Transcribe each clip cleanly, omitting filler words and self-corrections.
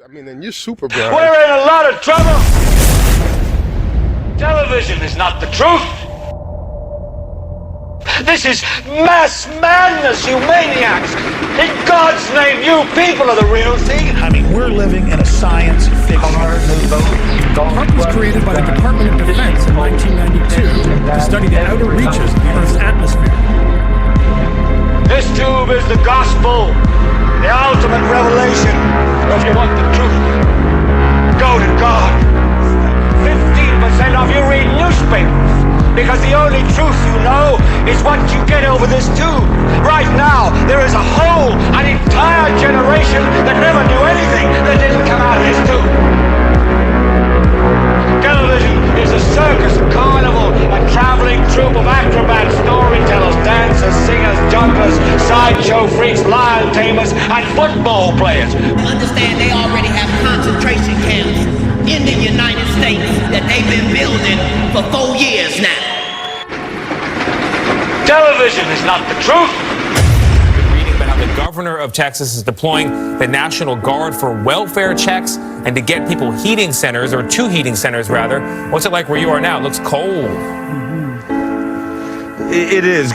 I mean, then you're super blind. We're in a lot of trouble. Television is not the truth. This is mass madness, you maniacs. In God's name, you people are the real thing. I mean, we're living in a science fiction. HAARP was created by the Department of Defense in 1992 to study the outer reaches of the Earth's atmosphere. This tube is the gospel, the ultimate revelation. If you want the truth, go to God. 15% of you read newspapers, because the only truth you know is what you get over this tube. Right now, there is an entire generation that never knew anything that didn't come out of this tube. Television is a circus, a carnival, a traveling troupe of acrobats, storytellers, dancers, singers, jugglers, sideshow freaks, lion tamers, and football players. Understand they already have concentration camps in the United States that they've been building for 4 years now. Television is not the truth. The governor of Texas is deploying the National Guard for welfare checks and to get people heating centers, or to heating centers rather. What's it like where you are now? It looks cold. It is.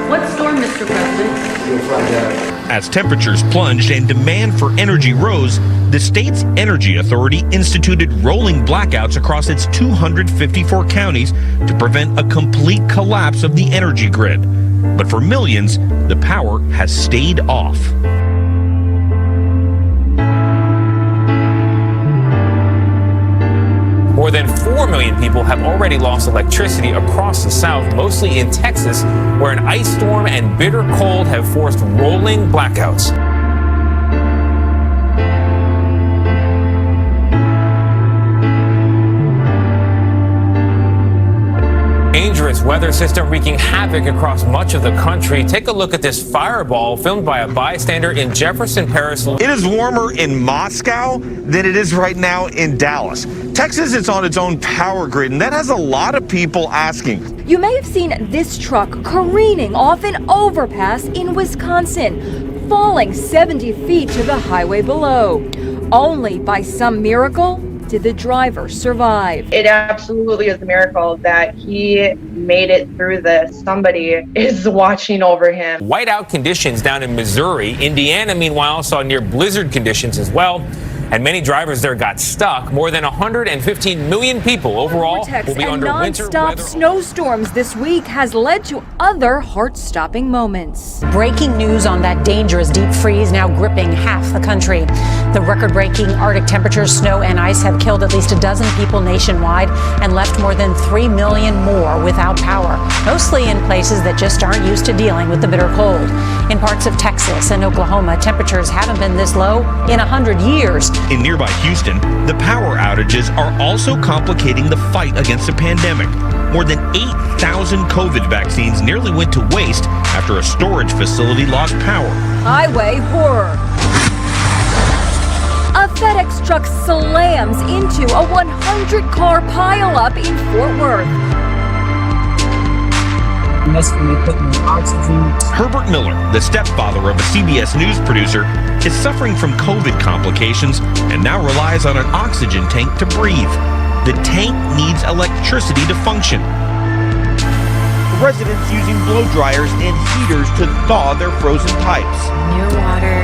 What storm, Mr. President? You'll find out. As temperatures plunged and demand for energy rose, the state's energy authority instituted rolling blackouts across its 254 counties to prevent a complete collapse of the energy grid. But for millions, the power has stayed off. More than 4 million people have already lost electricity across the South, mostly in Texas, where an ice storm and bitter cold have forced rolling blackouts. Dangerous weather system wreaking havoc across much of the country. Take a look at this fireball filmed by a bystander in Jefferson Parish. It is warmer in Moscow than it is right now in Dallas. Texas is on its own power grid, and that has a lot of people asking. You may have seen this truck careening off an overpass in Wisconsin, falling 70 feet to the highway below. Only by some miracle did the driver survive. It absolutely is a miracle that he made it through this. Somebody is watching over him. Whiteout conditions down in Missouri. Indiana, meanwhile, saw near blizzard conditions as well. And many drivers there got stuck. More than 115 million people overall will be under winter weather. Non-stop snowstorms this week has led to other heart-stopping moments. Breaking news on that dangerous deep freeze now gripping half the country. The record-breaking Arctic temperatures, snow, and ice have killed at least a dozen people nationwide and left more than 3 million more without power, mostly in places that just aren't used to dealing with the bitter cold. In parts of Texas and Oklahoma, temperatures haven't been this low in 100 years. In nearby Houston, the power outages are also complicating the fight against the pandemic. More than 8,000 COVID vaccines nearly went to waste after a storage facility lost power. Highway horror. A FedEx truck slams into a 100-car pileup in Fort Worth. Herbert Miller, the stepfather of a CBS News producer, is suffering from COVID complications and now relies on an oxygen tank to breathe. The tank needs electricity to function. Residents using blow dryers and heaters to thaw their frozen pipes. Near water.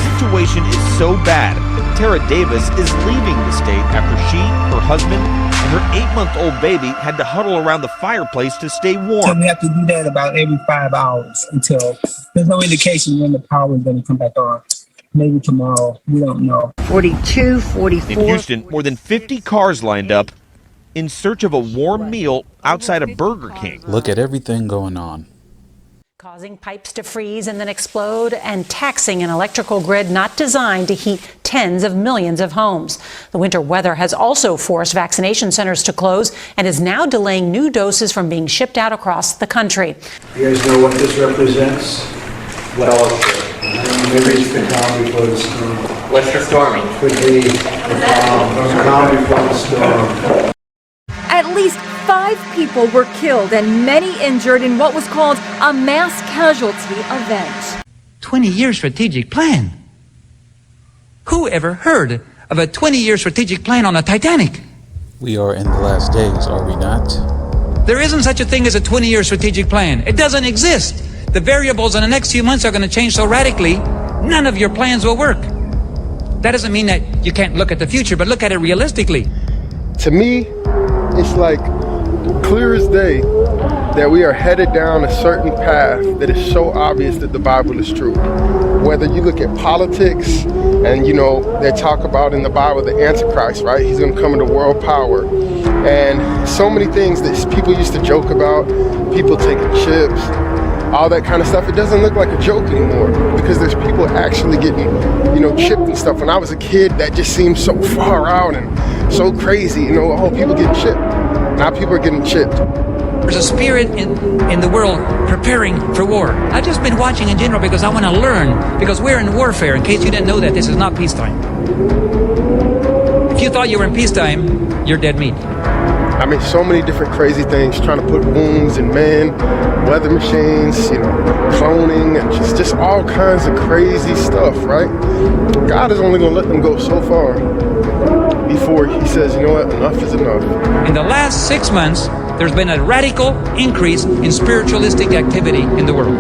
The situation is so bad, Tara Davis is leaving the state after she, her husband, and her 8-month-old baby had to huddle around the fireplace to stay warm. So we have to do that about every 5 hours until there's no indication when the power is going to come back on. Maybe tomorrow. We don't know. 42, 44. In Houston, more than 50 cars lined up in search of a warm meal outside of Burger King. Look at everything going on. Causing pipes to freeze and then explode and taxing an electrical grid not designed to heat tens of millions of homes. The winter weather has also forced vaccination centers to close and is now delaying new doses from being shipped out across the country. You guys know what this represents? Well, maybe it's the calm before the storm. What's the storming? Could be the calm before the storm. At least 5 5 people were killed and many injured in what was called a mass casualty event. 20-year strategic plan? Who ever heard of a 20-year strategic plan on a Titanic? We are in the last days, are we not? There isn't such a thing as a 20-year strategic plan. It doesn't exist. The variables in the next few months are going to change so radically, none of your plans will work. That doesn't mean that you can't look at the future, but look at it realistically. To me, it's like clear as day that we are headed down a certain path that is so obvious that the Bible is true. Whether you look at politics, and you know, they talk about in the Bible the Antichrist, right? He's going to come into world power. And so many things that people used to joke about, people taking chips, all that kind of stuff, it doesn't look like a joke anymore because there's people actually getting, you know, chipped and stuff. When I was a kid, that just seemed so far out and so crazy, you know, oh, people getting chipped. Now people are getting chipped. There's a spirit in the world preparing for war. I've just been watching in general because I want to learn, because we're in warfare. In case you didn't know that, this is not peacetime. If you thought you were in peacetime, you're dead meat. I mean, so many different crazy things, trying to put wounds in men, weather machines, you know, cloning, and just all kinds of crazy stuff, right? God is only going to let them go so far before he says, you know what, enough is enough. In the last 6 months, there's been a radical increase in spiritualistic activity in the world.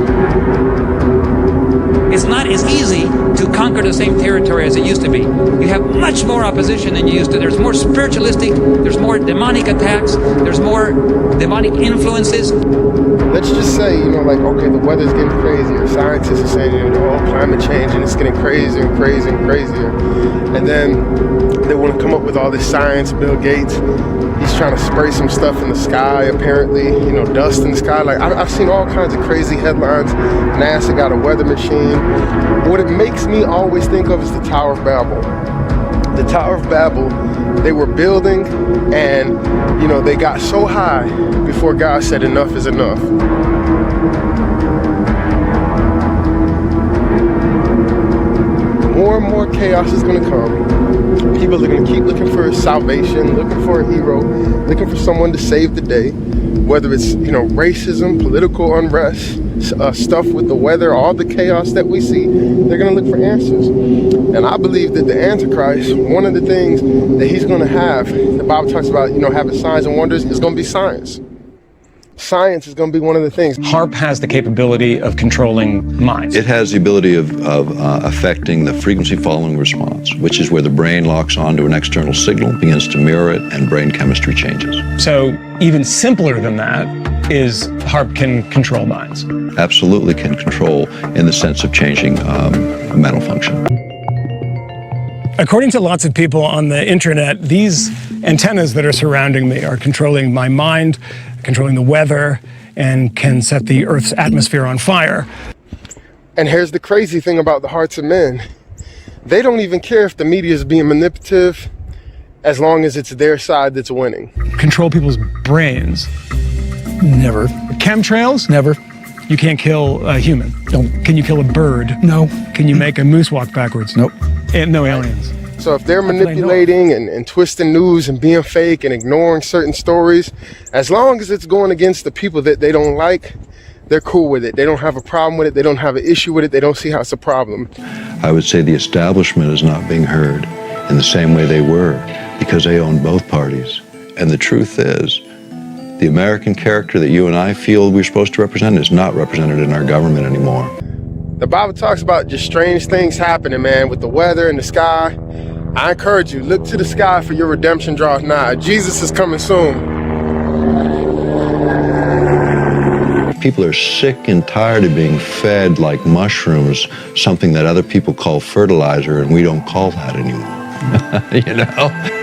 It's not as easy to conquer the same territory as it used to be. You have much more opposition than you used to. There's more spiritualistic, there's more demonic attacks, there's more demonic influences. Let's just say, you know, like, okay, the weather's getting crazier. Scientists are saying, you know, oh, climate change, and it's getting crazier and crazier and crazier. And then they want to come up with all this science. Bill Gates, he's trying to spray some stuff in the sky, apparently, you know, dust in the sky. Like, I've seen all kinds of crazy headlines. NASA got a weather machine. What it makes me always think of is the Tower of Babel. The Tower of Babel, they were building, and, you know, they got so high before God said enough is enough. More and more chaos is going to come. People are going to keep looking for salvation, looking for a hero, looking for someone to save the day. Whether it's, you know, racism, political unrest, stuff with the weather, all the chaos that we see, they're going to look for answers. And I believe that the Antichrist, one of the things that he's going to have, the Bible talks about, you know, having signs and wonders, is going to be science. Science is going to be one of the things. HAARP has the capability of controlling minds. It has the ability of affecting the frequency following response, which is where the brain locks onto an external signal, begins to mirror it, and brain chemistry changes. So even simpler than that is HAARP can control minds. Absolutely can control in the sense of changing mental function. According to lots of people on the internet, these antennas that are surrounding me are controlling my mind, controlling the weather, and can set the Earth's atmosphere on fire. And here's the crazy thing about the hearts of men. They don't even care if the media is being manipulative, as long as it's their side that's winning. Control people's brains. Never. Chemtrails? Never. You can't kill a human. No. Can you kill a bird? No. Can you make a moose walk backwards? Nope. And no aliens. So if they're manipulating and twisting news and being fake and ignoring certain stories, as long as it's going against the people that they don't like, they're cool with it. They don't have a problem with it. They don't have an issue with it. They don't see how it's a problem. I would say the establishment is not being heard in the same way they were, because they own both parties. And the truth is, the American character that you and I feel we're supposed to represent is not represented in our government anymore. The Bible talks about just strange things happening, man, with the weather and the sky. I encourage you, look to the sky, for your redemption draws nigh. Jesus is coming soon. People are sick and tired of being fed like mushrooms, something that other people call fertilizer, and we don't call that anymore. You know?